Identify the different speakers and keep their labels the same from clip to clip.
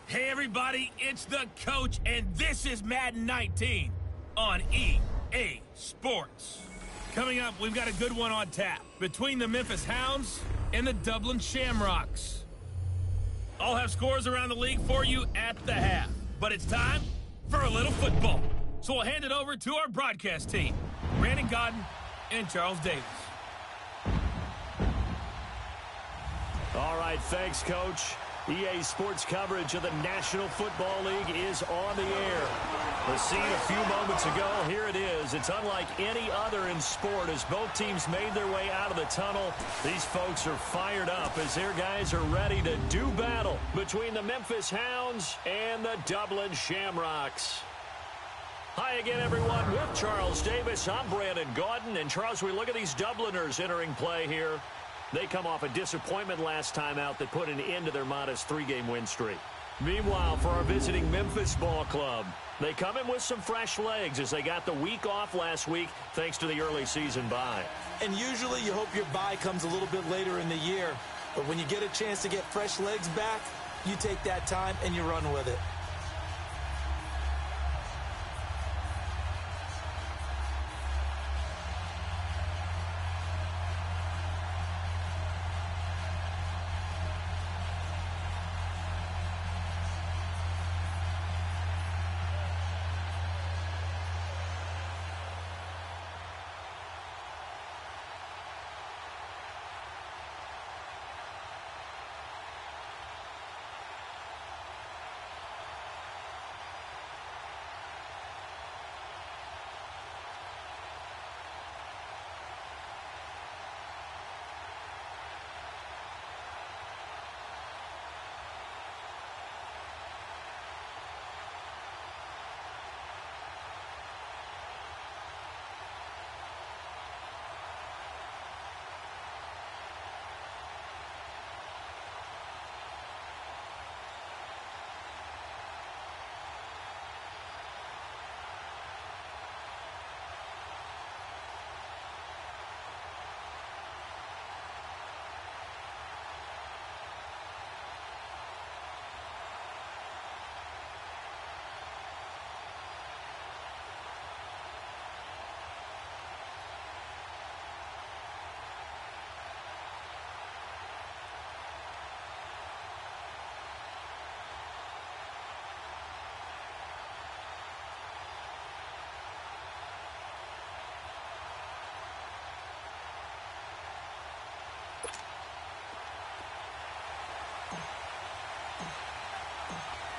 Speaker 1: Hey everybody, it's the coach, and this is Madden 19 on EA Sports. Coming up, we've got a good one on tap between the Memphis Hounds and the Dublin Shamrocks. I'll have scores around the league for you at the half, but it's time for a little football. So we'll hand it over to our broadcast team, Brandon Godden and Charles Davis.
Speaker 2: All right, thanks, Coach. EA Sports coverage of the National Football League is on the air. The scene a few moments ago, here it is. It's unlike any other in sport as both teams made their way out of the tunnel. These folks are fired up as their guys are ready to do battle between the Memphis Hounds and the Dublin Shamrocks. Hi again, everyone. With Charles Davis, I'm Brandon Godden. And Charles, we look at these Dubliners entering play here. They come off a disappointment last time out that put an end to their modest 3-game win streak. Meanwhile, for our visiting Memphis ball club, they come in with some fresh legs as they got the week off last week thanks to the early season bye.
Speaker 3: And usually you hope your bye comes a little bit later in the year. But when you get a chance to get fresh legs back, you take that time and you run with it.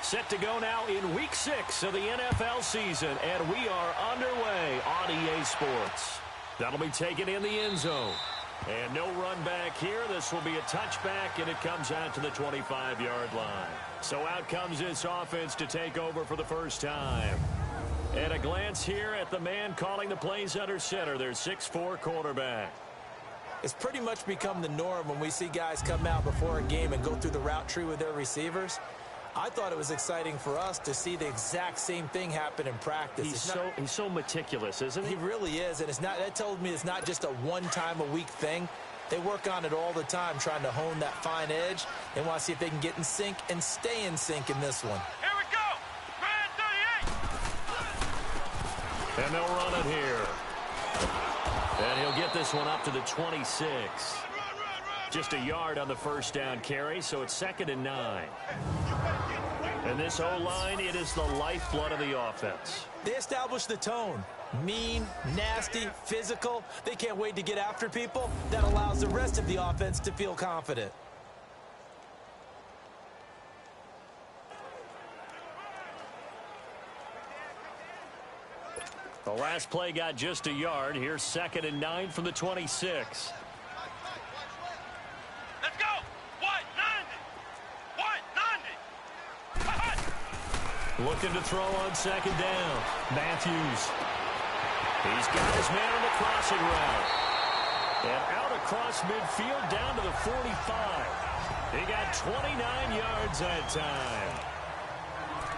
Speaker 2: Set to go now in Week 6 of the NFL season, and we are underway on EA Sports. That'll be taken in the end zone. And no run back here. This will be a touchback, and it comes out to the 25-yard line. So out comes this offense to take over for the first time. At a glance here at the man calling the plays under center, their 6'4" quarterback.
Speaker 3: It's pretty much become the norm when we see guys come out before a game and go through the route tree with their receivers. I thought it was exciting for us to see the exact same thing happen in practice.
Speaker 2: He's so meticulous, isn't he?
Speaker 3: He really is, and that told me it's not just a one-time-a-week thing. They work on it all the time, trying to hone that fine edge. They want to see if they can get in sync and stay in sync in this one.
Speaker 4: Here we go! Grand 38!
Speaker 2: And they'll run it here. And he'll get this one up to the 26. Just a yard on the first down carry, so it's 2nd and 9. And this O-line, it is the lifeblood of the offense.
Speaker 3: They establish the tone. Mean, nasty, physical. They can't wait to get after people. That allows the rest of the offense to feel confident.
Speaker 2: The last play got just a yard. Here's 2nd and 9 from the 26.
Speaker 4: Let's go! 190!
Speaker 2: Looking to throw on 2nd down. Matthews. He's got his man on the crossing route. And out across midfield down to the 45. He got 29 yards that time.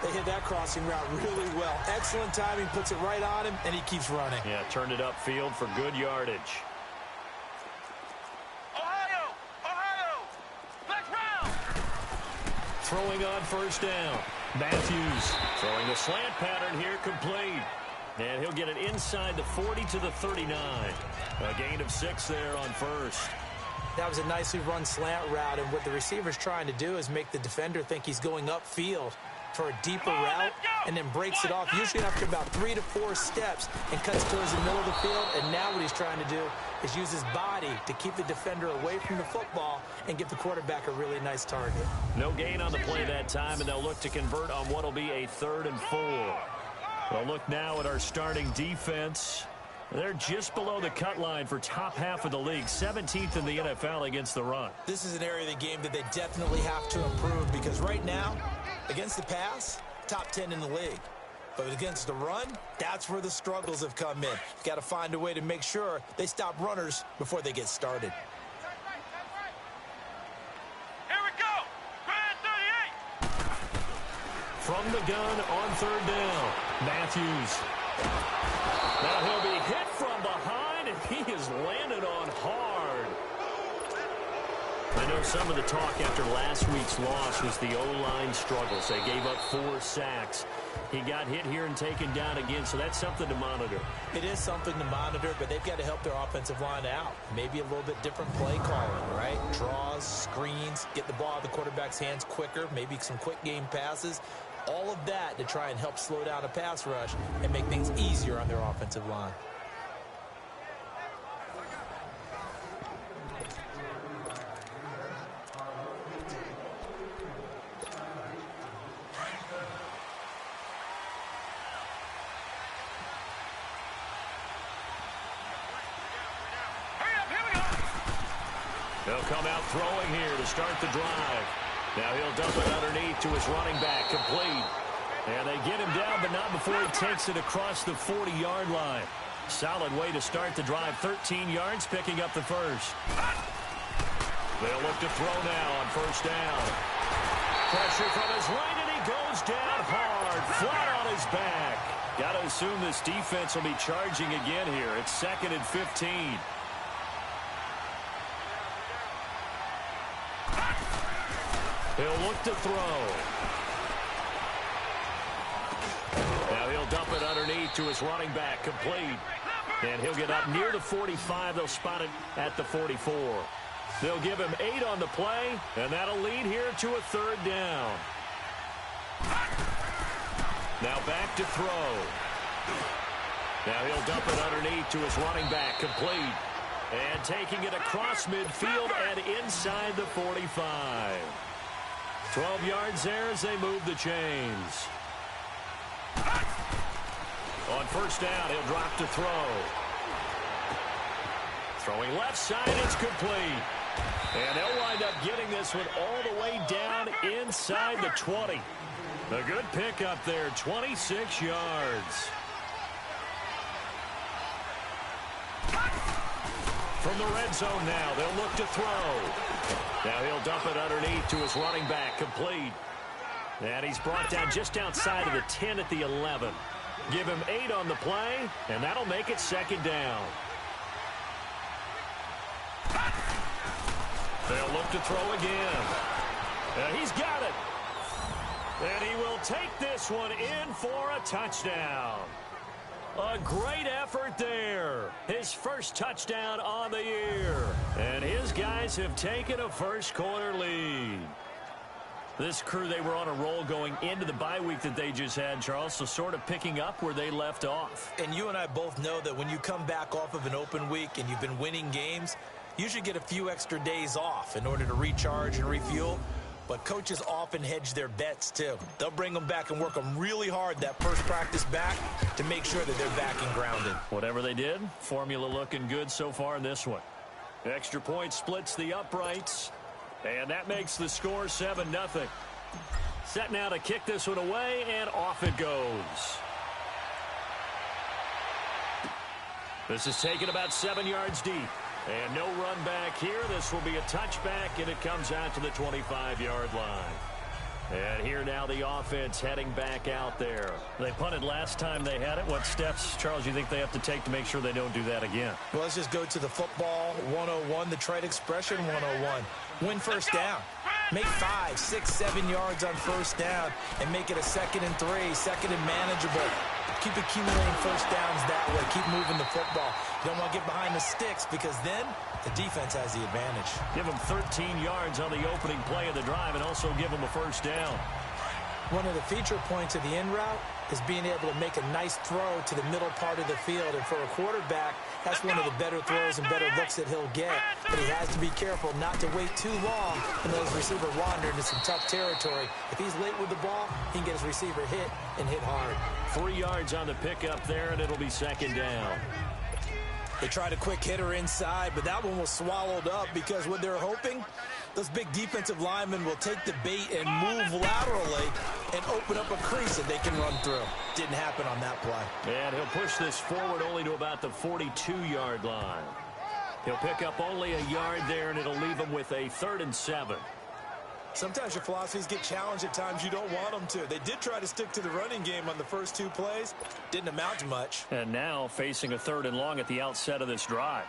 Speaker 3: They hit that crossing route really well. Excellent timing, puts it right on him, and he keeps running.
Speaker 2: Yeah, turned it upfield for good yardage.
Speaker 4: Ohio! Ohio! Let's round!
Speaker 2: throwing on first down. Matthews throwing the slant pattern here, complete. And he'll get it inside the 40 to the 39. A gain of 6 there on first.
Speaker 3: That was a nicely run slant route, and what the receiver's trying to do is make the defender think he's going upfield for a deeper route and then breaks it off, usually after about 3 to 4 steps, and cuts towards the middle of the field. And now what he's trying to do is use his body to keep the defender away from the football and give the quarterback a really nice target.
Speaker 2: No gain on the play that time, and they'll look to convert on what will be a 3rd and 4. We'll look now at our starting defense. They're just below the cut line for top half of the league, 17th in the NFL against the run.
Speaker 3: This is an area of the game that they definitely have to improve, because right now, against the pass, top 10 in the league. But against the run, that's where the struggles have come in. Got to find a way to make sure they stop runners before they get started.
Speaker 4: Here we go. Grand 38.
Speaker 2: From the gun on 3rd down, Matthews. Now he'll be hit from behind, and he is landed on hard. I know some of the talk after last week's loss was the O-line struggles. They gave up 4 sacks. He got hit here and taken down again, so that's something to monitor.
Speaker 3: It is something to monitor, but they've got to help their offensive line out. Maybe a little bit different play calling, right? Draws, screens, get the ball out of the quarterback's hands quicker, maybe some quick game passes. All of that to try and help slow down a pass rush and make things easier on their offensive line.
Speaker 2: They'll come out throwing here to start the drive. Now he'll dump it underneath to his running back, complete. And they get him down, but not before he takes it across the 40-yard line. Solid way to start the drive, 13 yards, picking up the first. They'll look to throw now on first down. Pressure from his right, and he goes down hard, flat on his back. Got to assume this defense will be charging again here. It's 2nd and 15. He'll look to throw. Now he'll dump it underneath to his running back, complete. And he'll get up near the 45. They'll spot it at the 44. They'll give him 8 on the play, and that'll lead here to a 3rd down. Now back to throw. Now he'll dump it underneath to his running back, complete. And taking it across midfield and inside the 45. 12 yards there as they move the chains. On first down, he'll drop to throw. Throwing left side, it's complete. And they'll wind up getting this one all the way down inside the 20. A good pickup there, 26 yards. From the red zone now, they'll look to throw. Now he'll dump it underneath to his running back, complete. And he's brought down just outside of the 10 at the 11. Give him 8 on the play, and that'll make it 2nd down. They'll look to throw again. And he's got it. And he will take this one in for a touchdown. A great effort there. His first touchdown on the year. And his guys have taken a first-quarter lead. This crew, they were on a roll going into the bye week that they just had, Charles, so sort of picking up where they left off.
Speaker 3: And you and I both know that when you come back off of an open week and you've been winning games, you should get a few extra days off in order to recharge and refuel. But coaches often hedge their bets, too. They'll bring them back and work them really hard that first practice back to make sure that they're back and grounded.
Speaker 2: Whatever they did, formula looking good so far in this one. Extra point splits the uprights, and that makes the score 7-0. Set now to kick this one away, and off it goes. This is taken about 7 yards deep. And no run back here. This will be a touchback, and it comes out to the 25-yard line. And here now the offense heading back out there. They punted last time they had it. What steps, Charles, you think they have to take to make sure they don't do that again?
Speaker 3: Well, let's just go to the football 101, the trade expression 101. Win first down. Make 5, 6, 7 yards on first down and make it a 2nd and 3, 2nd and manageable. Keep accumulating first downs that way. Keep moving the football. You don't want to get behind the sticks because then the defense has the advantage.
Speaker 2: Give them 13 yards on the opening play of the drive and also give them a first down.
Speaker 3: One of the feature points of the in route is being able to make a nice throw to the middle part of the field. And for a quarterback, that's one of the better throws and better looks that he'll get. But he has to be careful not to wait too long and let his receiver wander into some tough territory. If he's late with the ball, he can get his receiver hit and hit hard.
Speaker 2: 3 yards on the pickup there, and it'll be 2nd down.
Speaker 3: They tried a quick hitter inside, but that one was swallowed up because what they're hoping, those big defensive linemen will take the bait and move laterally and open up a crease that they can run through. Didn't happen on that play.
Speaker 2: And he'll push this forward only to about the 42-yard line. He'll pick up only a yard there, and it'll leave him with a 3rd and 7.
Speaker 3: Sometimes your philosophies get challenged at times you don't want them to. They did try to stick to the running game on the first 2 plays. Didn't amount to much.
Speaker 2: And now facing a 3rd and long at the outset of this drive.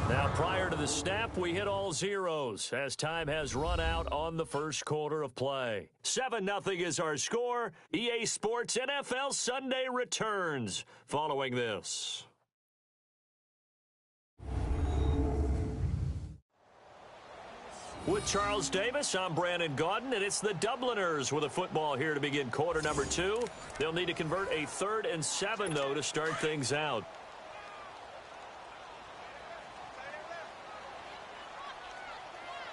Speaker 2: Now, prior to the snap, we hit all zeros as time has run out on the first quarter of play. 7-0 is our score. EA Sports NFL Sunday returns following this. With Charles Davis, I'm Brandon Gaudin, and it's the Dubliners with a football here to begin quarter number 2. They'll need to convert a 3rd and 7, though, to start things out.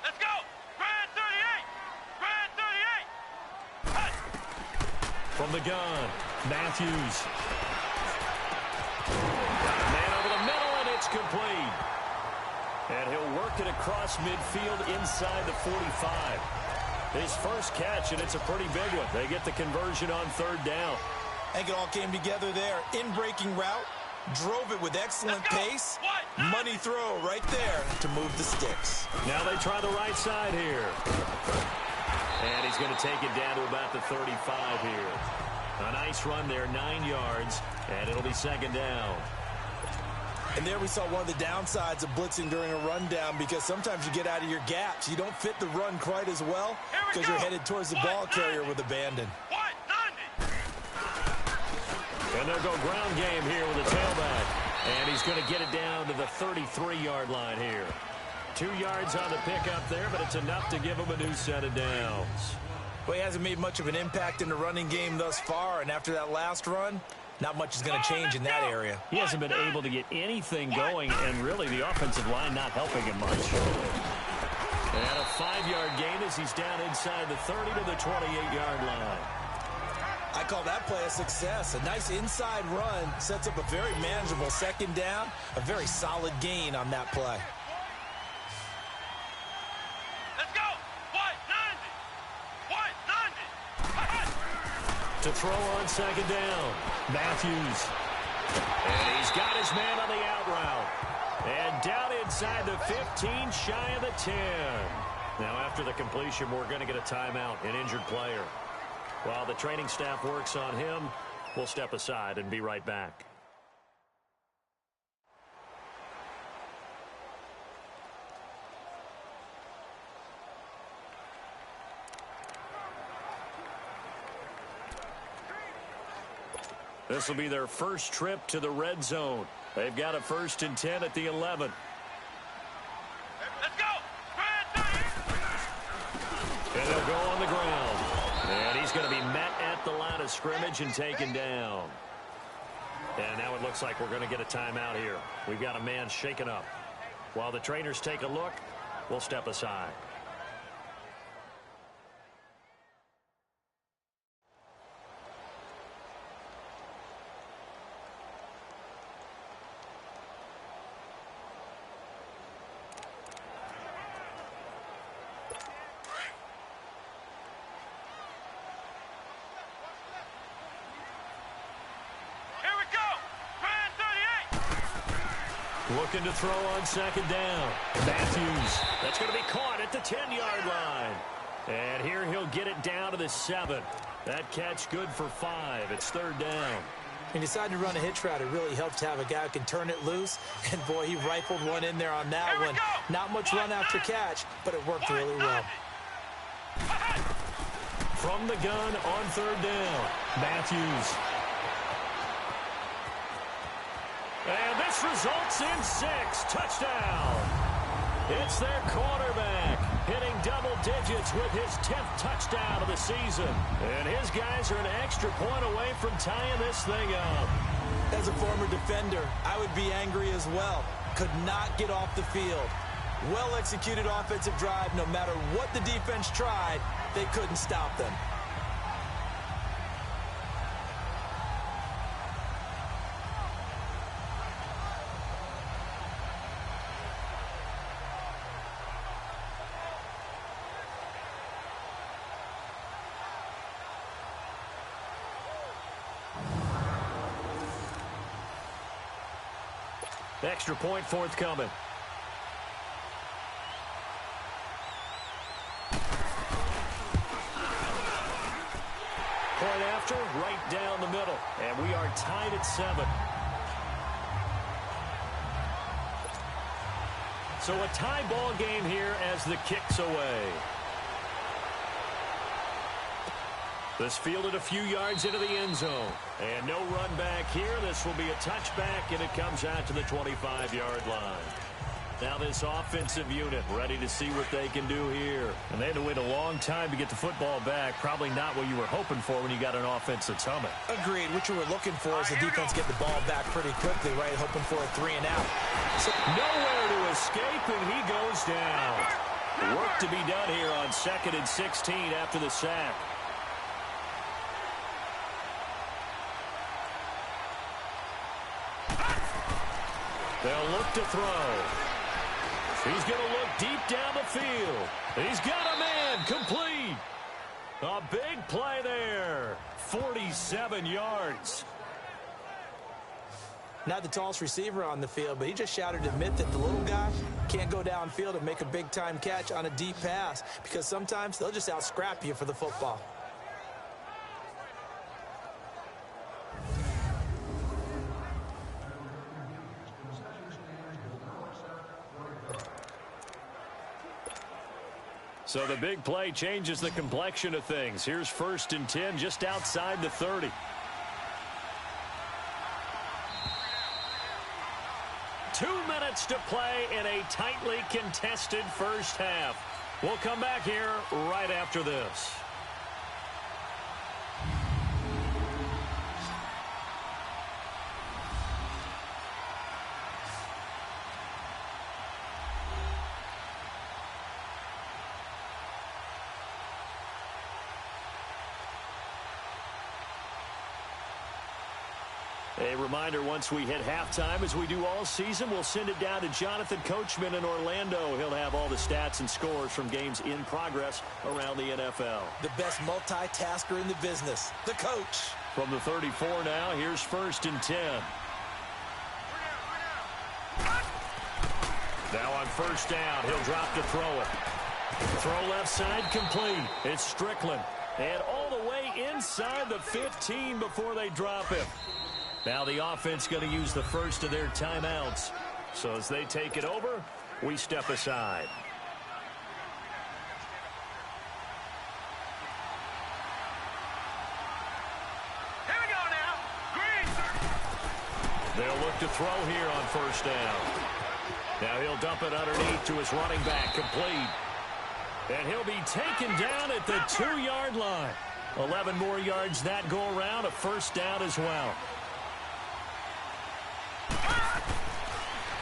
Speaker 4: Let's go! Grand 38! Grand 38! Cut!
Speaker 2: From the gun, Matthews. Got a man over the middle, and it's complete. And he'll work it across midfield inside the 45. His first catch, and it's a pretty big one. They get the conversion on 3rd down.
Speaker 3: I think it all came together there. In-breaking route, drove it with excellent pace. Money throw right there to move the sticks.
Speaker 2: Now they try the right side here. And he's going to take it down to about the 35 here. A nice run there, 9 yards, and it'll be 2nd down.
Speaker 3: And there we saw one of the downsides of blitzing during a rundown because sometimes you get out of your gaps. You don't fit the run quite as well because you're headed towards the ball carrier with abandon.
Speaker 2: And they'll go ground game here with the tailback. And he's going to get it down to the 33-yard line here. 2 yards on the pickup there, but it's enough to give him a new set of downs.
Speaker 3: Well, he hasn't made much of an impact in the running game thus far, and after that last run, not much is going to change in that area.
Speaker 2: He hasn't been able to get anything going, and really the offensive line not helping him much. And a 5-yard gain as he's down inside the 30 to the 28-yard line.
Speaker 3: I call that play a success. A nice inside run sets up a very manageable 2nd down, a very solid gain on that play.
Speaker 4: Let's go! 190! 190!
Speaker 2: To throw on 2nd down, Matthews. And he's got his man on the out route. And down inside the 15, shy of the 10. Now after the completion, we're going to get a timeout, an injured player. While the training staff works on him, we'll step aside and be right back. This will be their first trip to the red zone. They've got a 1st and 10 at the 11.
Speaker 4: Let's go!
Speaker 2: And they'll go on the ground. And he's going to be met at the line of scrimmage and taken down. And now it looks like we're going to get a timeout here. We've got a man shaken up. While the trainers take a look, we'll step aside. Looking to throw on 2nd down. Matthews. That's going to be caught at the 10-yard line. And here he'll get it down to the 7. That catch good for 5. It's 3rd down.
Speaker 3: He decided to run a hitch route. It really helped to have a guy who can turn it loose. And, boy, he rifled one in there on that one. Not much run after catch, but it worked really well.
Speaker 2: From the gun on third down, Matthews. And this results in 6. Touchdown. It's their quarterback hitting double digits with his 10th touchdown of the season. And his guys are an extra point away from tying this thing up.
Speaker 3: As a former defender, I would be angry as well. Could not get off the field. Well-executed offensive drive. No matter what the defense tried, they couldn't stop them.
Speaker 2: Extra point forthcoming. Point after, right down the middle. And we are tied at 7. So a tie ball game here as the kick's away. This fielded a few yards into the end zone. And no run back here. This will be a touchback, and it comes out to the 25-yard line. Now this offensive unit ready to see what they can do here. And they had to wait a long time to get the football back. Probably not what you were hoping for when you got an offense that's humming.
Speaker 3: Agreed. What you were looking for is the defense get the ball back pretty quickly, right? Hoping for a 3-and-out.
Speaker 2: So nowhere to escape, and he goes down. Work to be done here on 2nd and 16 after the sack. They'll look to throw. He's going to look deep down the field. He's got a man complete. A big play there. 47 yards.
Speaker 3: Not the tallest receiver on the field, but he just shouted to admit that the little guy can't go downfield and make a big-time catch on a deep pass because sometimes they'll just out-scrap you for the football.
Speaker 2: So the big play changes the complexion of things. Here's 1st and 10 just outside the 30. Two minutes to play in a tightly contested first half. We'll come back here right after this. A reminder, once we hit halftime, as we do all season, we'll send it down to Jonathan Coachman in Orlando. He'll have all the stats and scores from games in progress around the NFL.
Speaker 3: The best multitasker in the business, the coach.
Speaker 2: From the 34 now, here's 1st and 10. Now on 1st down, he'll drop to throw it. Throw left side complete. It's Strickland. And all the way inside the 15 before they drop him. Now the offense going to use the first of their timeouts. So as they take it over, we step aside.
Speaker 4: Here we go now. Green.
Speaker 2: They'll look to throw here on 1st down. Now he'll dump it underneath to his running back, complete. And he'll be taken down at the 2-yard line. 11 more yards that go around, a 1st down as well.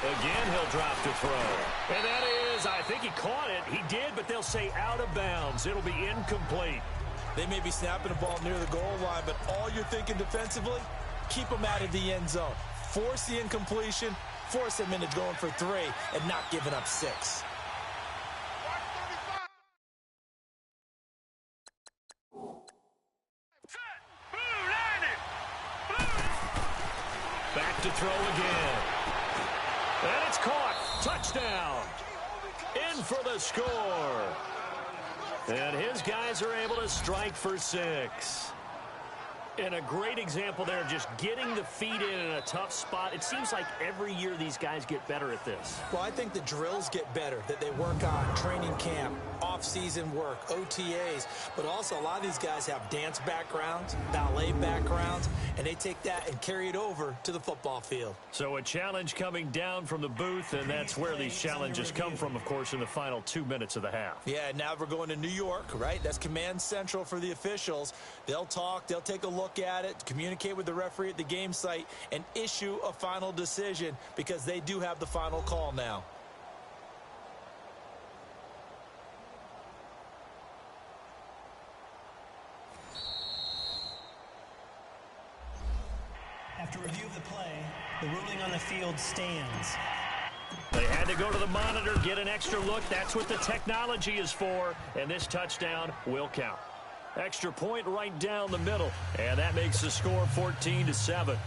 Speaker 2: Again, he'll drop to throw. And that is, I think he caught it. He did, but they'll say out of bounds. It'll be incomplete.
Speaker 3: They may be snapping the ball near the goal line, but all you're thinking defensively, keep them out of the end zone. Force the incompletion, force them into going for 3, and not giving up 6.
Speaker 2: Back to throw again. And it's caught. Touchdown. In for the score. And his guys are able to strike for 6. And a great example there of just getting the feet in a tough spot. It seems like every year these guys get better at this.
Speaker 3: Well, I think the drills get better that they work on, training camp, off-season work, OTAs. But also a lot of these guys have dance backgrounds, ballet backgrounds, and they take that and carry it over to the football field.
Speaker 2: So a challenge coming down from the booth, and that's where these challenges come from, of course, in the final 2 minutes of the half.
Speaker 3: Yeah, now we're going to New York, right? That's command central for the officials. They'll talk, they'll take a look at it, communicate with the referee at the game site, and issue a final decision because they do have the final call now.
Speaker 5: After review of the play, the ruling on the field stands.
Speaker 2: They had to go to the monitor, get an extra look. That's what the technology is for, and this touchdown will count. Extra point right down the middle, and that makes the score 14-7.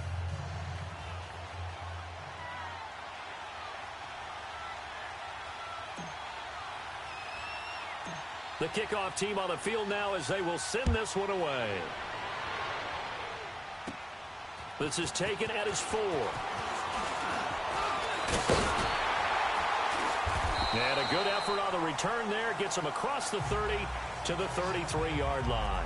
Speaker 2: The kickoff team on the field now as they will send this one away. This is taken at his 4. And a good effort on the return there. Gets him across the 30 to the 33-yard line.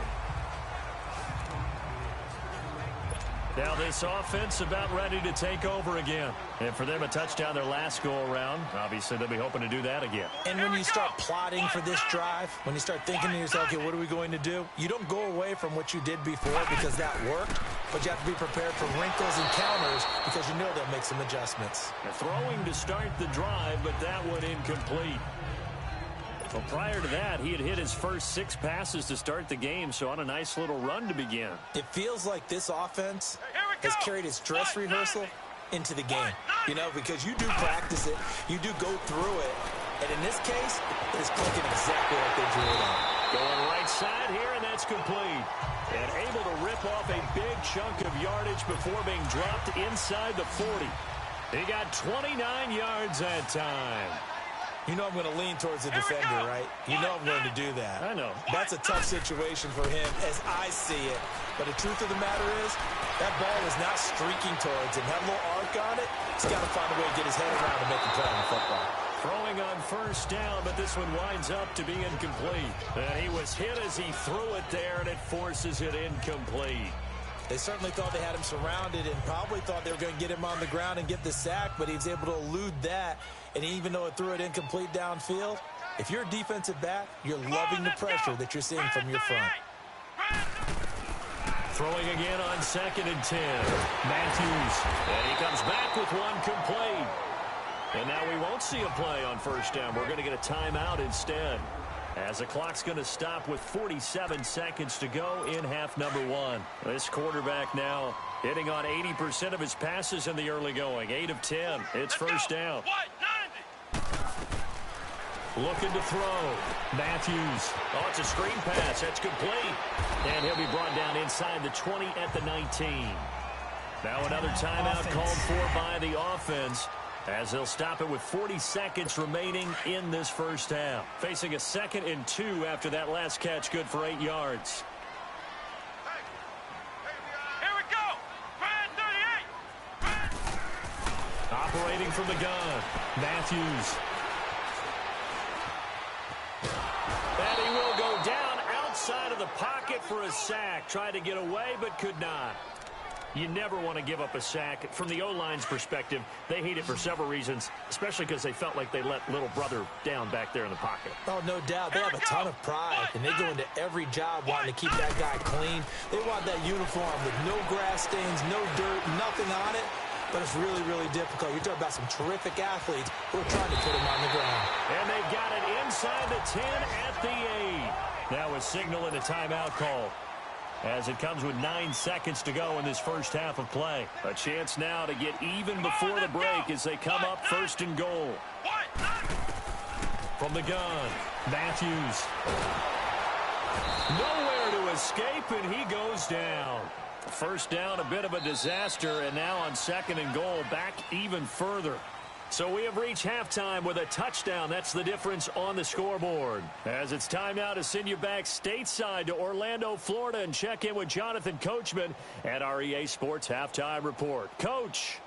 Speaker 2: Now this offense about ready to take over again. And for them, a touchdown their last go-around. Obviously, they'll be hoping to do that again.
Speaker 3: And when you start plotting for this drive, when you start thinking to yourself, okay, what are we going to do? You don't go away from what you did before because that worked, but you have to be prepared for wrinkles and counters because you know they'll make some adjustments.
Speaker 2: Throwing to start the drive, but that one incomplete. Well, prior to that, he had hit his first 6 passes to start the game, so on a nice little run to begin.
Speaker 3: It feels like this offense has carried its dress rehearsal into the game, you know, because you do practice it, you do go through it, and in this case, it is clicking exactly like they drew it on.
Speaker 2: Going right side here, and that's complete. And able to rip off a big chunk of yardage before being dropped inside the 40. He got 29 yards that time.
Speaker 3: You know I'm going to lean towards the defender, right? You know I'm going to do that.
Speaker 2: I know.
Speaker 3: That's a tough situation for him as I see it. But the truth of the matter is, that ball is not streaking towards him. Had a little arc on it. He's got to find a way to get his head around and make a play on the football.
Speaker 2: Throwing on first down, but this one winds up to be incomplete. And he was hit as he threw it there, and it forces it incomplete.
Speaker 3: They certainly thought they had him surrounded and probably thought they were going to get him on the ground and get the sack, but he was able to elude that. And even though it threw it incomplete downfield, if you're a defensive back, you're loving the pressure that you're seeing from your front.
Speaker 2: Throwing again on 2nd and 10. Matthews. And he comes back with one complete. And now we won't see a play on first down. We're going to get a timeout instead, as the clock's going to stop with 47 seconds to go in half number 1. This quarterback now hitting on 80% of his passes in the early going. 8 of 10. It's first down. Looking to throw. Matthews. Oh, it's a screen pass. That's complete. And he'll be brought down inside the 20 at the 19. Now another timeout called for by the offense, as they'll stop it with 40 seconds remaining in this first half. Facing a 2nd and 2 after that last catch, good for 8 yards.
Speaker 4: Here we go. Brand 38.
Speaker 2: Operating from the gun, Matthews. And he will go down outside of the pocket for a sack. Tried to get away, but could not. You never want to give up a sack. From the O-line's perspective, they hate it for several reasons, especially because they felt like they let little brother down back there in the pocket.
Speaker 3: Oh, no doubt. They have a ton of pride, and they go into every job wanting to keep that guy clean. They want that uniform with no grass stains, no dirt, nothing on it. But it's really, really difficult. You're talking about some terrific athletes who are trying to put him on the ground.
Speaker 2: And they've got it inside the 10 at the 8. Now a signal and a timeout call, as it comes with 9 seconds to go in this first half of play. A chance now to get even before the break as they come up 1st and goal. From the gun, Matthews. Nowhere to escape, and he goes down. First down, a bit of a disaster, and now on 2nd and goal, back even further. So we have reached halftime with a touchdown. That's the difference on the scoreboard. As it's time now to send you back stateside to Orlando, Florida, and check in with Jonathan Coachman at our EA Sports Halftime Report. Coach.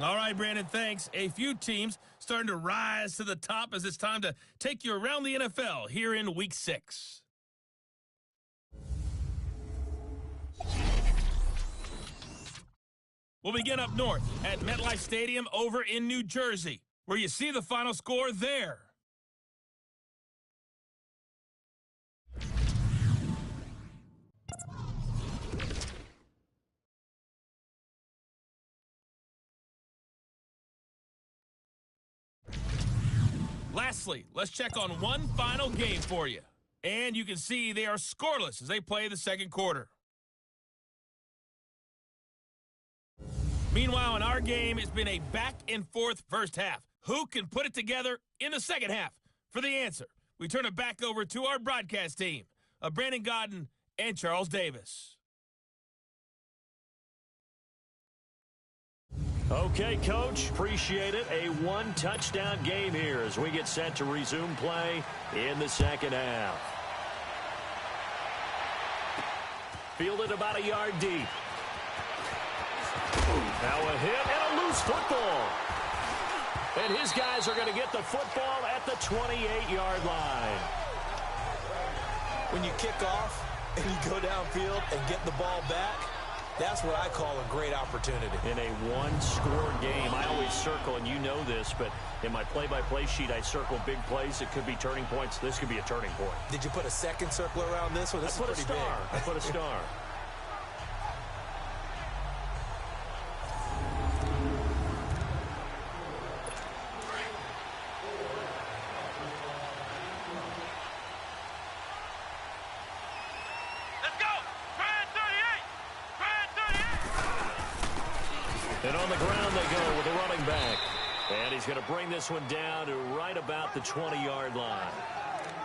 Speaker 1: All right, Brandon, thanks. A few teams starting to rise to the top as it's time to take you around the NFL here in Week 6. We'll begin up north at MetLife Stadium over in New Jersey, where you see the final score there. Lastly, let's check on one final game for you. And you can see they are scoreless as they play the second quarter. Meanwhile, in our game, it's been a back-and-forth first half. Who can put it together in the second half? For the answer, we turn it back over to our broadcast team of Brandon Godden and Charles Davis.
Speaker 2: Okay, Coach, appreciate it. A one-touchdown game here as we get set to resume play in the second half. Fielded about a yard deep. Now a hit and a loose football. And his guys are going to get the football at the 28-yard line.
Speaker 3: When you kick off and you go downfield and get the ball back, that's what I call a great opportunity.
Speaker 2: In a one-score game, I always circle, and you know this, but in my play-by-play sheet, I circle big plays. It could be turning points. This could be a turning point.
Speaker 3: Did you put a second circle around this one? This is pretty big.
Speaker 2: I put a star. And on the ground they go with a running back. And he's going to bring this one down to right about the 20-yard line.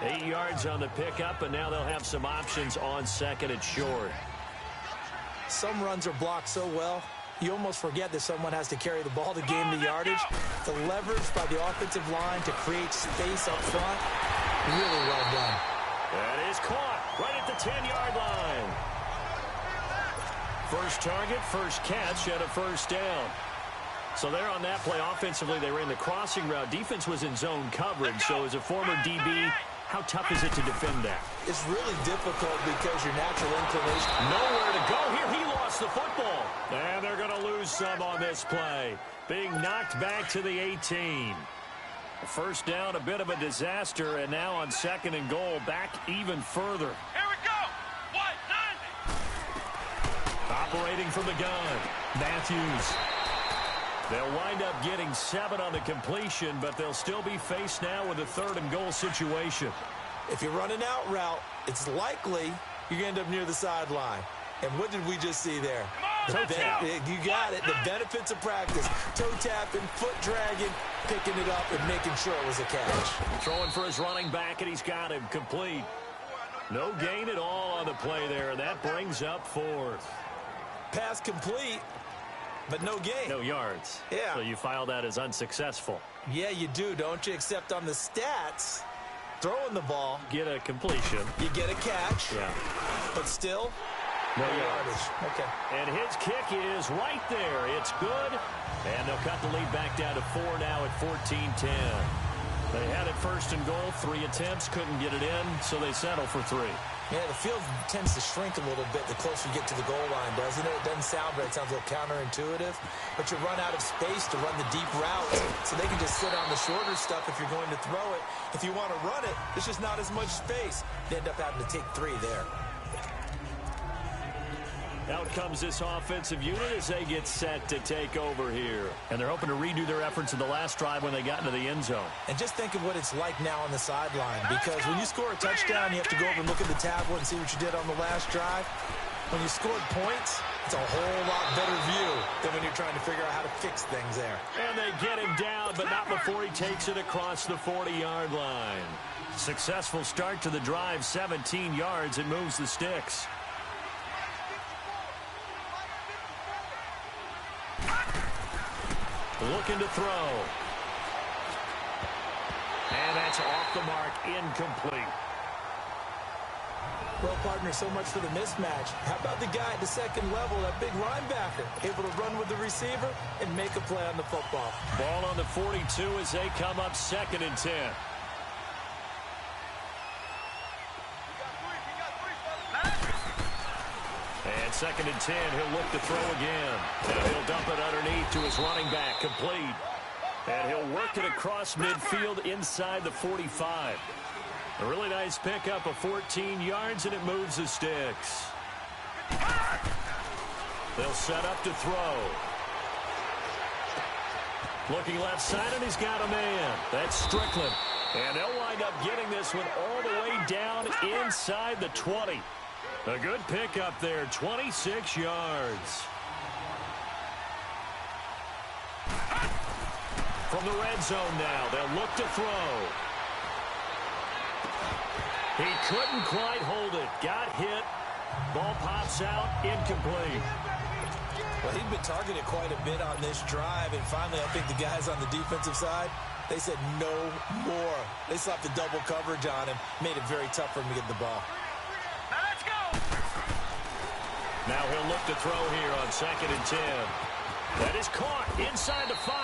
Speaker 2: 8 yards on the pickup, and now they'll have some options on second and short.
Speaker 3: Some runs are blocked so well, you almost forget that someone has to carry the ball to gain the yardage. The leverage by the offensive line to create space up front, really well done.
Speaker 2: That is caught right at the 10-yard line. First target, first catch, and a first down. So there on that play, offensively, they ran the crossing route. Defense was in zone coverage, so as a former DB, how tough is it to defend that?
Speaker 3: It's really difficult because your natural inclination.
Speaker 2: Nowhere to go here. He lost the football. And they're going to lose some on this play. Being knocked back to the 18. First down, a bit of a disaster, and now on second and goal, back even further.
Speaker 4: Here we go. 190.
Speaker 2: Operating from the gun, Matthews. They'll wind up getting 7 on the completion, but they'll still be faced now with a third and goal situation.
Speaker 3: If you run an out route, it's likely you're going to end up near the sideline. And what did we just see there?
Speaker 2: Toe tap.
Speaker 3: You got it. The benefits of practice. Toe tapping, foot dragging, picking it up, and making sure it was a catch.
Speaker 2: Throwing for his running back, and he's got him complete. No gain at all on the play there, and that brings up fourth.
Speaker 3: Pass complete, but no gain.
Speaker 2: No yards.
Speaker 3: Yeah.
Speaker 2: So you file that as unsuccessful.
Speaker 3: Yeah, you do, don't you? Except on the stats, throwing the ball,
Speaker 2: Get a completion.
Speaker 3: you get a catch,
Speaker 2: Yeah.
Speaker 3: but still,
Speaker 2: No
Speaker 3: no
Speaker 2: yards.
Speaker 3: yardage. Okay.
Speaker 2: And his kick is right there. It's good. And they'll cut the lead back down to 4 now at 14-10. They had it first and goal. 3 attempts. Couldn't get it in, so they settle for 3.
Speaker 3: Yeah, the field tends to shrink a little bit the closer you get to the goal line, doesn't it? It doesn't sound right. It sounds a little counterintuitive. But you run out of space to run the deep routes, so they can just sit on the shorter stuff if you're going to throw it. If you want to run it, there's just not as much space. They end up having to take 3 there.
Speaker 2: Out comes this offensive unit as they get set to take over here. And they're hoping to redo their efforts in the last drive when they got into the end zone.
Speaker 3: And just think of what it's like now on the sideline, because when you score a touchdown, you have to go over and look at the tablet and see what you did on the last drive. When you scored points, it's a whole lot better view than when you're trying to figure out how to fix things there.
Speaker 2: And they get him down, but not before he takes it across the 40-yard line. Successful start to the drive, 17 yards. It moves the sticks. looking to throw. And that's off the mark, incomplete.
Speaker 3: Well, partner, so much for the mismatch. How about the guy at the second level, that big linebacker, able to run with the receiver and make a play on the football?
Speaker 2: Ball on the 42 as they come up 2nd and 10. And 2nd and 10, he'll look to throw again. Now he'll dump it underneath to his running back, complete. And he'll work it across midfield inside the 45. A really nice pickup of 14 yards, and it moves the sticks. They'll set up to throw. Looking left side, and he's got a man. That's Strickland. And they'll wind up getting this one all the way down inside the 20. A good pickup there, 26 yards. From the red zone now, they'll look to throw. He couldn't quite hold it. Got hit. Ball pops out. Incomplete.
Speaker 3: Well, he'd been targeted quite a bit on this drive, and finally I think the guys on the defensive side, they said no more. They slapped the double coverage on him, made it very tough for him to get the ball.
Speaker 4: Now let's go.
Speaker 2: Now he'll look to throw here on 2nd and 10. That is caught inside the 5.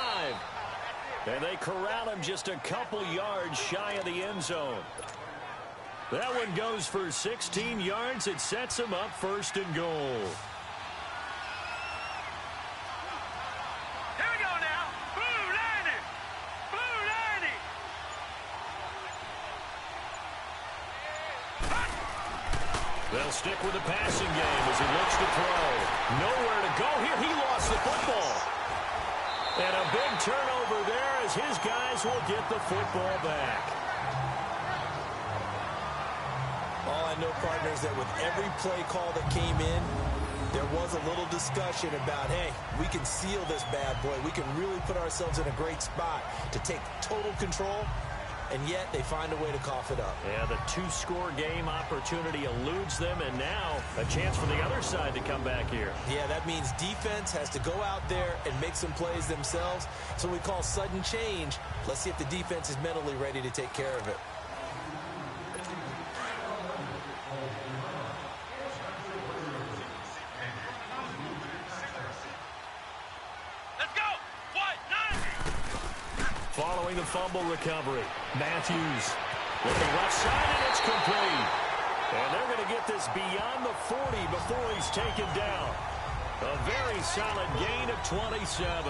Speaker 2: And they corral him just a couple yards shy of the end zone. That one goes for 16 yards. It sets him up 1st and goal.
Speaker 4: Here we go now. Blue Lanny. Blue Lanny.
Speaker 2: They'll stick with the passing game as he looks to throw. Nowhere to go here. He lost the football. And a big turnover there as his guys will get the football back.
Speaker 3: All I know, partners, that with every play call that came in, there was a little discussion about, hey, we can seal this bad boy. We can really put ourselves in a great spot to take total control, and yet they find a way to cough it up.
Speaker 2: Yeah, the 2-score game opportunity eludes them, and now a chance for the other side to come back here.
Speaker 3: Yeah, that means defense has to go out there and make some plays themselves. So we call sudden change. Let's see if the defense is mentally ready to take care of it.
Speaker 2: Following the fumble recovery, Matthews looking left side, and it's complete. And they're going to get this beyond the 40 before he's taken down. A very solid gain of 27.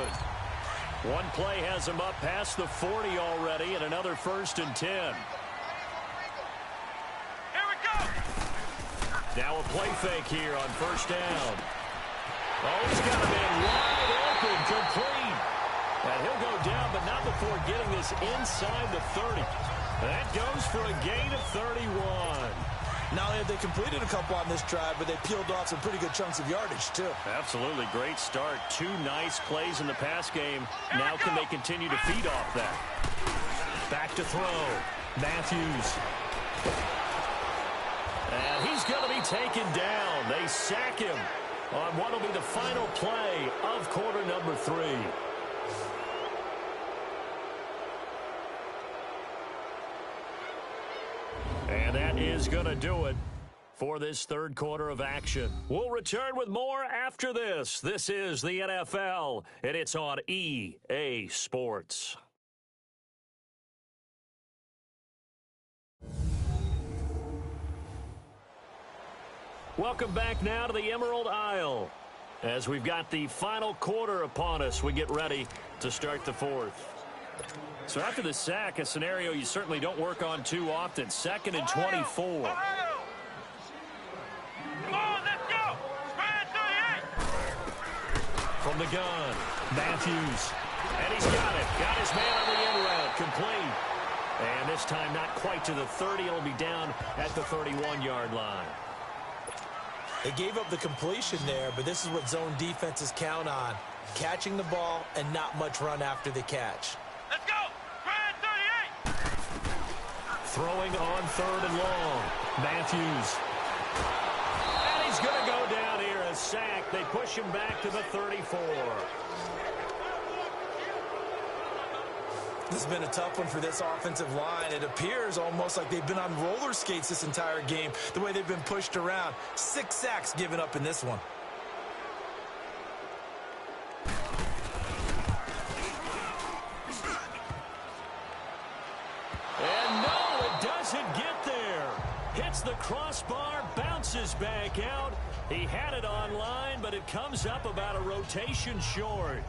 Speaker 2: One play has him up past the 40 already, and another 1st and 10.
Speaker 4: Here we go.
Speaker 2: Now a play fake here on 1st down. Oh, he's got a man wide open, complete. And he'll go down, but not before getting this inside the 30. That goes for a gain of 31.
Speaker 3: Not only have they completed a couple on this drive, but they peeled off some pretty good chunks of yardage, too.
Speaker 2: Absolutely. Great start. 2 nice plays in the pass game. Now can they continue to feed off that? Back to throw. Matthews. And he's going to be taken down. They sack him on what will be the final play of quarter number 3. And that is going to do it for this 3rd quarter of action. We'll return with more after this. This is the NFL, and it's on EA Sports. Welcome back now to the Emerald Isle. As we've got the final quarter upon us, we get ready to start the 4th. So after the sack, a scenario you certainly don't work on too often. 2nd and 24.
Speaker 4: Come on, let's go. Spread 38.
Speaker 2: From the gun, Matthews. And he's got it. Got his man on the end route. Complete. And this time not quite to the 30. It'll be down at the 31-yard line.
Speaker 3: They gave up the completion there, but this is what zone defenses count on. Catching the ball and not much run after the catch.
Speaker 4: Let's go. Spread 38.
Speaker 2: Throwing on 3rd and long. Matthews. And he's going to go down here, a sack. They push him back to the 34.
Speaker 3: This has been a tough one for this offensive line. It appears almost like they've been on roller skates this entire game, the way they've been pushed around. 6 sacks given up in this one.
Speaker 2: And no, it doesn't get there. Hits the crossbar, bounces back out. He had it online, but it comes up about a rotation short.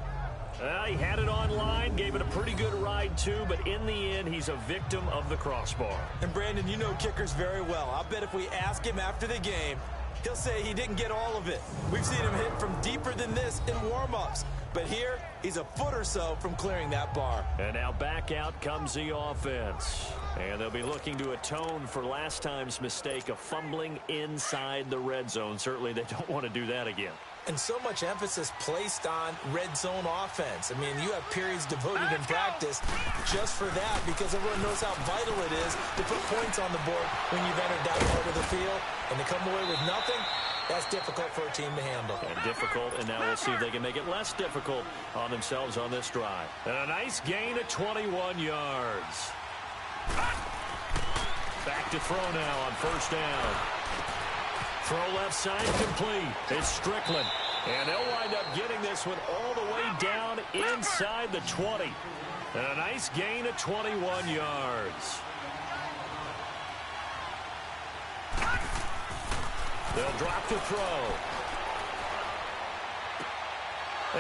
Speaker 2: He had it online, gave it a pretty good ride too, but in the end, he's a victim of the crossbar.
Speaker 3: And Brandon, you know kickers very well. I'll bet if we ask him after the game, he'll say he didn't get all of it. We've seen him hit from deeper than this in warm-ups. But here, he's a foot or so from clearing that bar.
Speaker 2: And now back out comes the offense. And they'll be looking to atone for last time's mistake of fumbling inside the red zone. Certainly they don't want to do that again.
Speaker 3: And so much emphasis placed on red zone offense. I mean, you have periods devoted in practice just for that because everyone knows how vital it is to put points on the board when you've entered that part of the field. And to come away with nothing, that's difficult for a team to handle.
Speaker 2: And difficult, and now we'll see if they can make it less difficult on themselves on this drive. And a nice gain of 21 yards. Back to throw now on first down. Throw left side complete. It's Strickland. And they'll wind up getting this one all the way down inside the 20. And a nice gain of 21 yards. They'll drop the throw.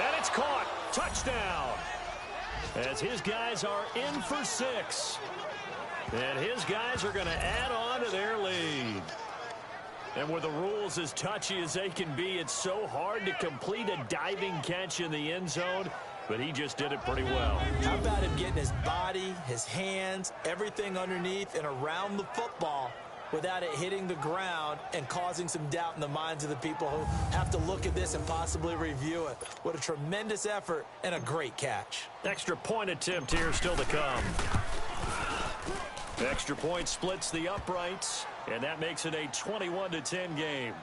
Speaker 2: And it's caught. Touchdown. As his guys are in for 6. And his guys are going to add on to their lead. And with the rules as touchy as they can be, it's so hard to complete a diving catch in the end zone, but he just did it pretty well.
Speaker 3: How about him getting his body, his hands, everything underneath and around the football without it hitting the ground and causing some doubt in the minds of the people who have to look at this and possibly review it. What a tremendous effort and a great catch.
Speaker 2: Extra point attempt here still to come. Extra point splits the uprights, and that makes it a 21-10 game.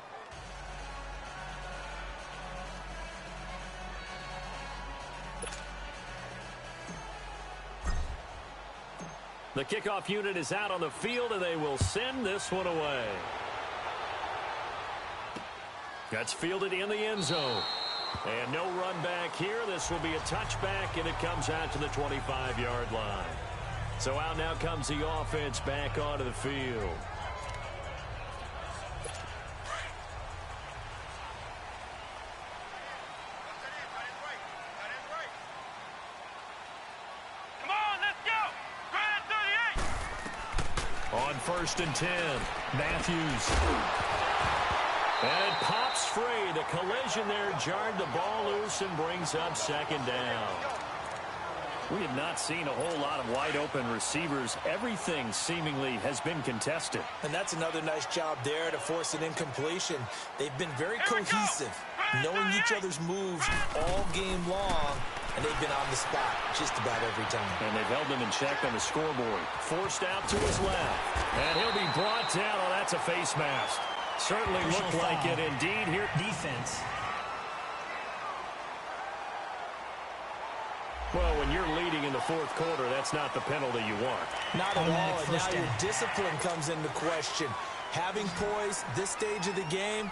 Speaker 2: The kickoff unit is out on the field, and they will send this one away. That's fielded in the end zone. And no run back here. This will be a touchback, and it comes out to the 25-yard line. So out now comes the offense back onto the field.
Speaker 4: Come on, let's go. Right at 38.
Speaker 2: On first and 10, Matthews. And it pops free. The collision there jarred the ball loose and brings up second down. We have not seen a whole lot of wide-open receivers. Everything seemingly has been contested.
Speaker 3: And that's another nice job there to force an incompletion. They've been very cohesive, knowing each other's moves all game long, and they've been on the spot just about every time.
Speaker 2: And they've held him in check on the scoreboard. Forced out to his left. And he'll be brought down. Oh, that's a face mask. Certainly looked like it indeed here.
Speaker 5: Defense.
Speaker 2: Well, when you're leading in the fourth quarter, that's not the penalty you want.
Speaker 3: Not at all, and now your discipline comes into question. Having poise this stage of the game,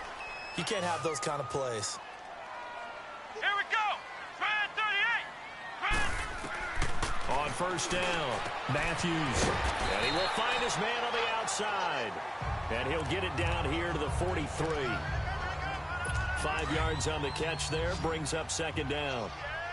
Speaker 3: you can't have those kind of plays.
Speaker 4: Here we go. Right at 38.
Speaker 2: On first down, Matthews. And he will find his man on the outside. And he'll get it down here to the 43. 5 yards on the catch there, brings up second down.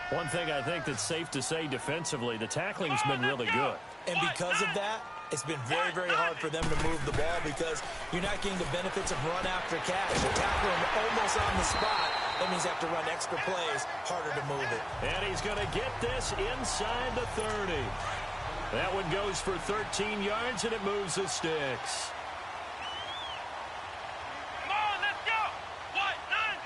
Speaker 2: One thing I think that's safe to say defensively, the tackling's been really good.
Speaker 3: And because of that, it's been very, very hard for them to move the ball because you're not getting the benefits of run after catch. You tackle him almost on the spot. That means you have to run extra plays, harder to move it.
Speaker 2: And he's going to get this inside the 30. That one goes for 13 yards, and it moves the sticks.
Speaker 4: Come on, let's go. What? 90.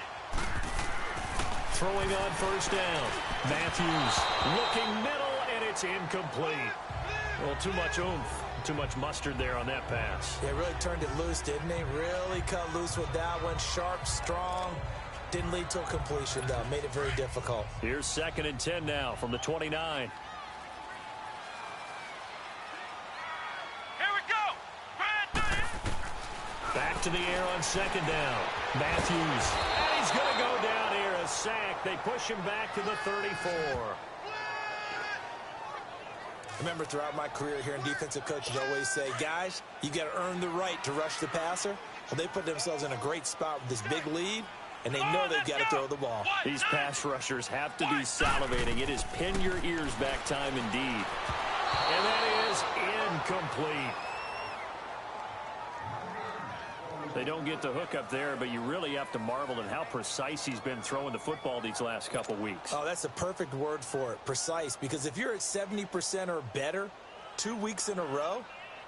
Speaker 2: Throwing on first down. Matthews looking middle, and it's incomplete. Well, too much oomph, too much mustard there on that pass.
Speaker 3: They really turned it loose, didn't they? Really cut loose with that one. Sharp, strong. Didn't lead to a completion, though. Made it very difficult.
Speaker 2: Here's second and 10 now from the 29. to the air on second down. Matthews. And he's going to go down here. A sack. They push him back to the 34.
Speaker 3: Remember, throughout my career here in defensive coaching, I always say, guys, you got to earn the right to rush the passer. Well, they put themselves in a great spot with this big lead, and they know they've got to throw the ball.
Speaker 2: These pass rushers have to be salivating. It is pin your ears back time indeed. And that is incomplete. They don't get the hook up there, but you really have to marvel at how precise he's been throwing the football these last couple weeks.
Speaker 3: Oh, that's the perfect word for it, precise, because if you're at 70% or better 2 weeks in a row,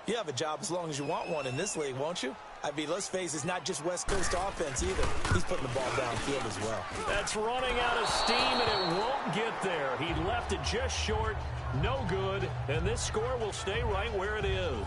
Speaker 3: you have a job as long as you want one in this league, won't you? I mean, let's face it, it's not just West Coast offense either. He's putting the ball downfield as well.
Speaker 2: That's running out of steam, and it won't get there. He left it just short, no good, and this score will stay right where it is.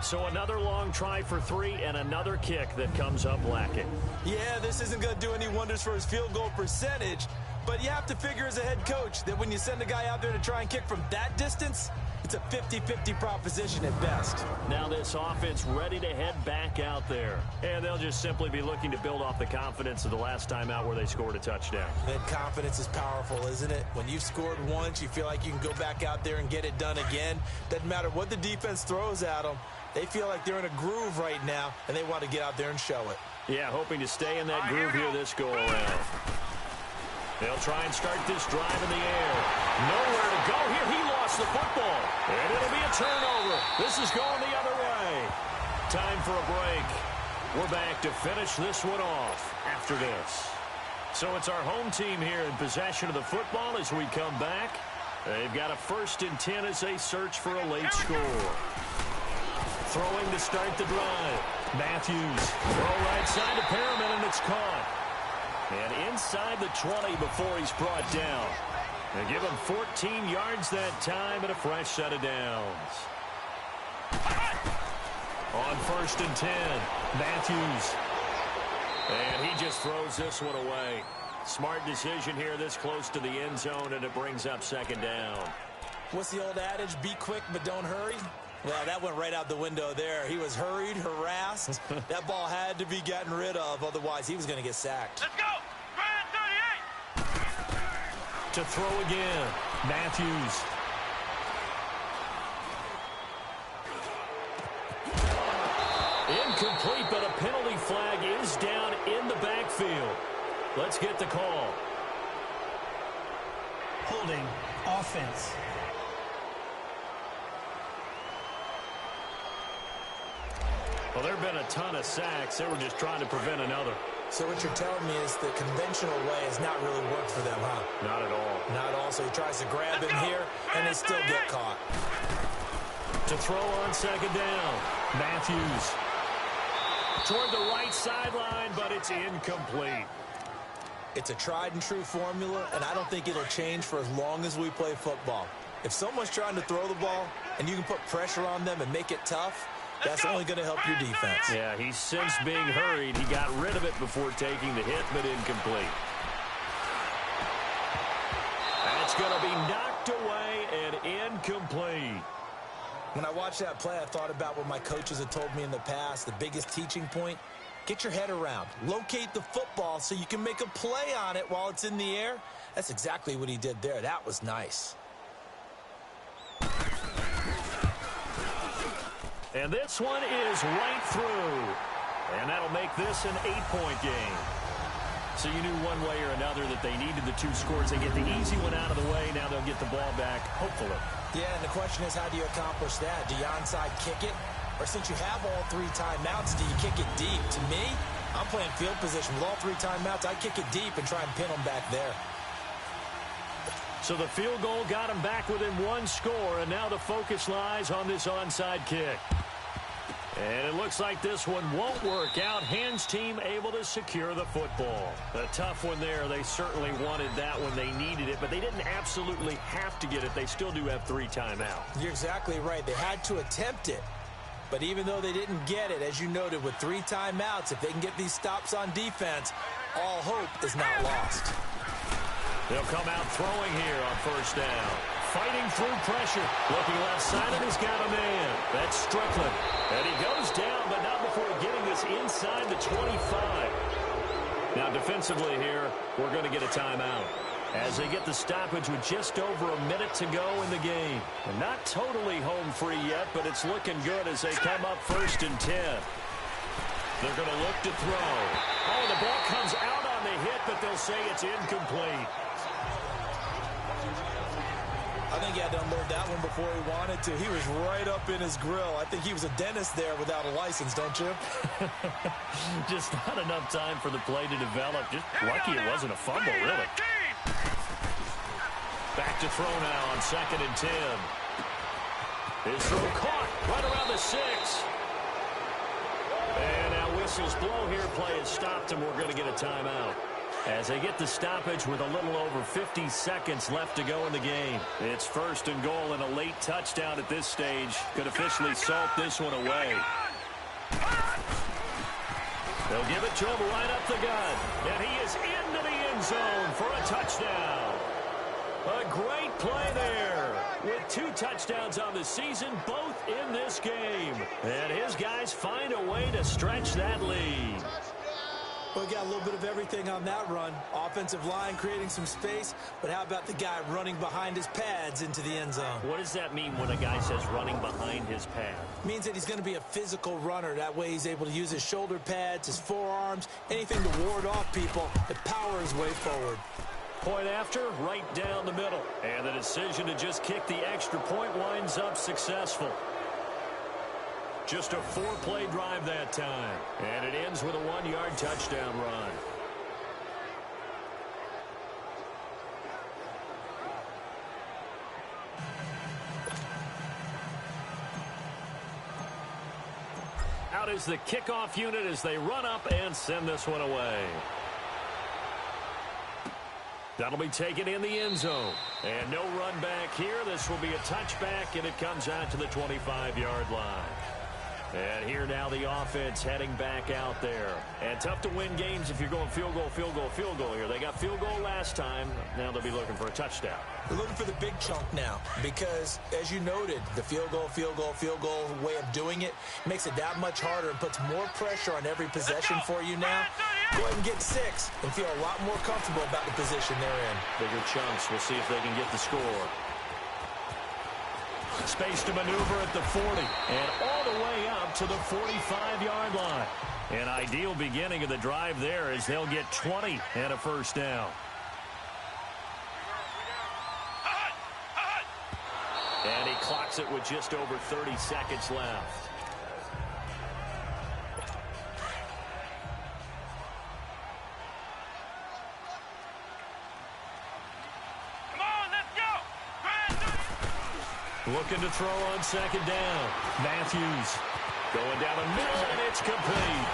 Speaker 2: So another long try for 3 and another kick that comes up lacking.
Speaker 3: Yeah, this isn't going to do any wonders for his field goal percentage, but you have to figure as a head coach that when you send a guy out there to try and kick from that distance, it's a 50-50 proposition at best.
Speaker 2: Now this offense ready to head back out there. And they'll just simply be looking to build off the confidence of the last time out where they scored a touchdown.
Speaker 3: And confidence is powerful, isn't it? When you've scored once, you feel like you can go back out there and get it done again. Doesn't matter what the defense throws at them. They feel like they're in a groove right now, and they want to get out there and show it.
Speaker 2: Yeah, hoping to stay in that groove here this go-around. They'll try and start this drive in the air. Nowhere to go here. He lost the football. And it'll be a turnover. This is going the other way. Time for a break. We're back to finish this one off after this. So it's our home team here in possession of the football as we come back. They've got a 1st and 10 as they search for a late score. Throwing to start the drive. Matthews. Throw right side to Perriman, and it's caught. And inside the 20 before he's brought down. They give him 14 yards that time and a fresh set of downs. On 1st and 10, Matthews. And he just throws this one away. Smart decision here this close to the end zone, and it brings up 2nd down.
Speaker 3: What's the old adage? Be quick, but don't hurry. Well, that went right out the window there. He was hurried, harassed. That ball had to be gotten rid of, otherwise he was going to get sacked.
Speaker 4: Let's go! Right at 38!
Speaker 2: To throw again, Matthews. Incomplete, but a penalty flag is down in the backfield. Let's get the call.
Speaker 5: Holding offense.
Speaker 2: Well, there have been a ton of sacks. They were just trying to prevent another.
Speaker 3: So what you're telling me is the conventional way has not really worked for them, huh?
Speaker 2: Not at all.
Speaker 3: Not at all. So he tries to grab him here, and they still get caught.
Speaker 2: To throw on 2nd down, Matthews. Toward the right sideline, but it's incomplete.
Speaker 3: It's a tried-and-true formula, and I don't think it'll change for as long as we play football. If someone's trying to throw the ball, and you can put pressure on them and make it tough, that's only going to help your defense.
Speaker 2: Yeah, he's since being hurried. He got rid of it before taking the hit, but incomplete. That's going to be knocked away and incomplete.
Speaker 3: When I watched that play, I thought about what my coaches had told me in the past. The biggest teaching point, get your head around. Locate the football so you can make a play on it while it's in the air. That's exactly what he did there. That was nice.
Speaker 2: And this one is right through. And that'll make this an 8-point game. So you knew one way or another that they needed the 2 scores. They get the easy one out of the way. Now they'll get the ball back, hopefully. Yeah, and the question is, how do you accomplish that? Do you onside kick it? Or since you have all 3 timeouts, do you kick it deep? To me, I'm playing field position. With all 3 timeouts, I kick it deep and try and pin them back there. So the field goal got him back within 1 score, and now the focus lies on this onside kick. And it looks like this one won't work out. Hands team able to secure the football. A tough one there. They certainly wanted that when they needed it, but they didn't absolutely have to get it. They still do have 3 timeouts. You're exactly right. They had to attempt it. But even though they didn't get it, as you noted, with 3 timeouts, if they can get these stops on defense, all hope is not lost. They'll come out throwing here on 1st down. fighting through pressure. Looking left side, and he's got a man. That's Strickland. And he goes down, but not before getting this inside the 25. Now, defensively here, we're going to get a timeout as they get the stoppage with just over a minute to go in the game. And not totally home free yet, but it's looking good as they come up 1st and 10. They're going to look to throw. Oh, the ball comes out on the hit, but they'll say it's incomplete.
Speaker 3: I think he had to unload that one before he wanted to. He was right up in his grill. I think he was a dentist there without a license, don't you?
Speaker 2: Just not enough time for the play to develop. Just lucky it wasn't a fumble, really. Back to throw now on 2nd and 10. His throw caught right around the 6. And now whistles blow here. Play has stopped, and we're going to get a timeout as they get the stoppage with a little over 50 seconds left to go in the game. It's 1st and goal, and a late touchdown at this stage could officially salt this one away. They'll give it to him right up the gut, and he is into the end zone for a touchdown. A great play there with 2 touchdowns on the season, both in this game. And his guys find a way to stretch that lead.
Speaker 3: Well, we got a little bit of everything on that run. Offensive line creating some space, but how about the guy running behind his pads into the end zone?
Speaker 2: What does that mean when a guy says running behind his pad?
Speaker 3: Means that he's going to be a physical runner. That way he's able to use his shoulder pads, his forearms, anything to ward off people and power his way forward.
Speaker 2: Point after, right down the middle. And the decision to just kick the extra point winds up successful. Just a 4-play drive that time. And it ends with a 1-yard touchdown run. Out is the kickoff unit as they run up and send this one away. That'll be taken in the end zone. And no run back here. This will be a touchback, and it comes out to the 25-yard line. And here now the offense heading back out there. And tough to win games if you're going field goal, field goal, field goal here. They got field goal last time. Now they'll be looking for a touchdown.
Speaker 3: They're looking for the big chunk now because, as you noted, the field goal way of doing it makes it that much harder and puts more pressure on every possession for you now. Go ahead and get 6 and feel a lot more comfortable about the position they're in.
Speaker 2: Bigger chunks. We'll see if they can get the score. Space to maneuver at the 40 and all the way up to the 45-yard line. An ideal beginning of the drive there as they'll get 20 and a first down. And he clocks it with just over 30 seconds left. Looking to throw on 2nd down. Matthews going down the middle, and it's complete.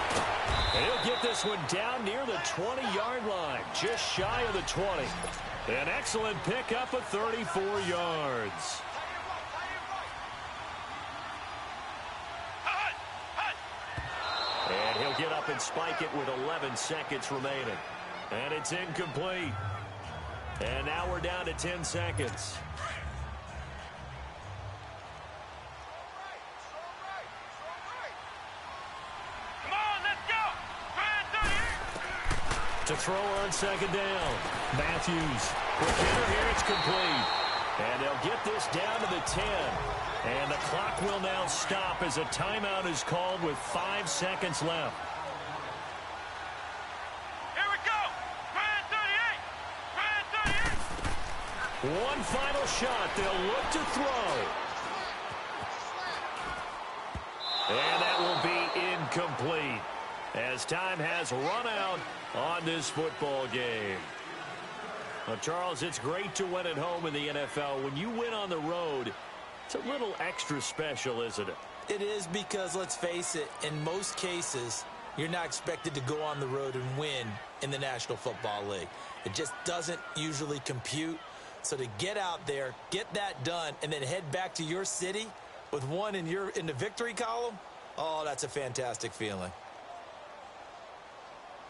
Speaker 2: And he'll get this one down near the 20-yard line, just shy of the 20. An excellent pickup of 34 yards. And he'll get up and spike it with 11 seconds remaining. And it's incomplete. And now we're down to 10 seconds. To throw on 2nd down. Matthews. Quick hitter here. It's complete. And they'll get this down to the 10. And the clock will now stop as a timeout is called with 5 seconds left.
Speaker 4: Here we go. Grand 38. Grand 38.
Speaker 2: One final shot. They'll look to throw. And that will be incomplete as time has run out on this football game. Well, Charles, it's great to win at home in the NFL. When you win on the road, it's a little extra special, isn't it?
Speaker 3: It is because, let's face it, in most cases, you're not expected to go on the road and win in the National Football League. It just doesn't usually compute. So to get out there, get that done, and then head back to your city with one in the victory column, oh, that's a fantastic feeling.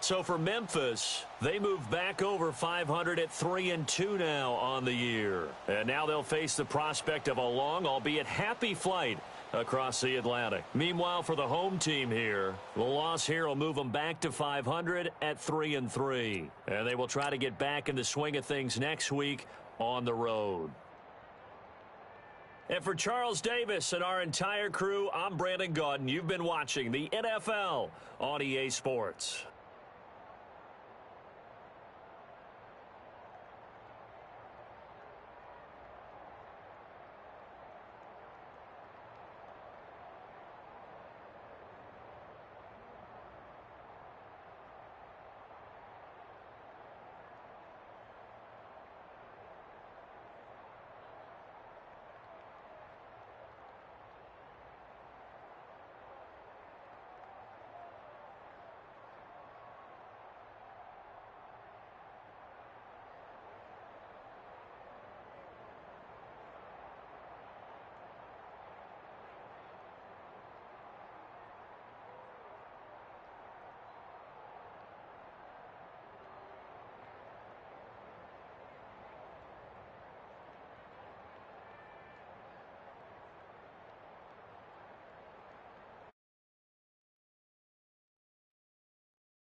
Speaker 2: So for Memphis, they move back over 500 at 3-2 now on the year. And now they'll face the prospect of a long, albeit happy flight across the Atlantic. Meanwhile, for the home team here, the loss here will move them back to 500 at 3-3. And they will try to get back in the swing of things next week on the road. And for Charles Davis and our entire crew, I'm Brandon Gaudin. You've been watching the NFL on EA Sports.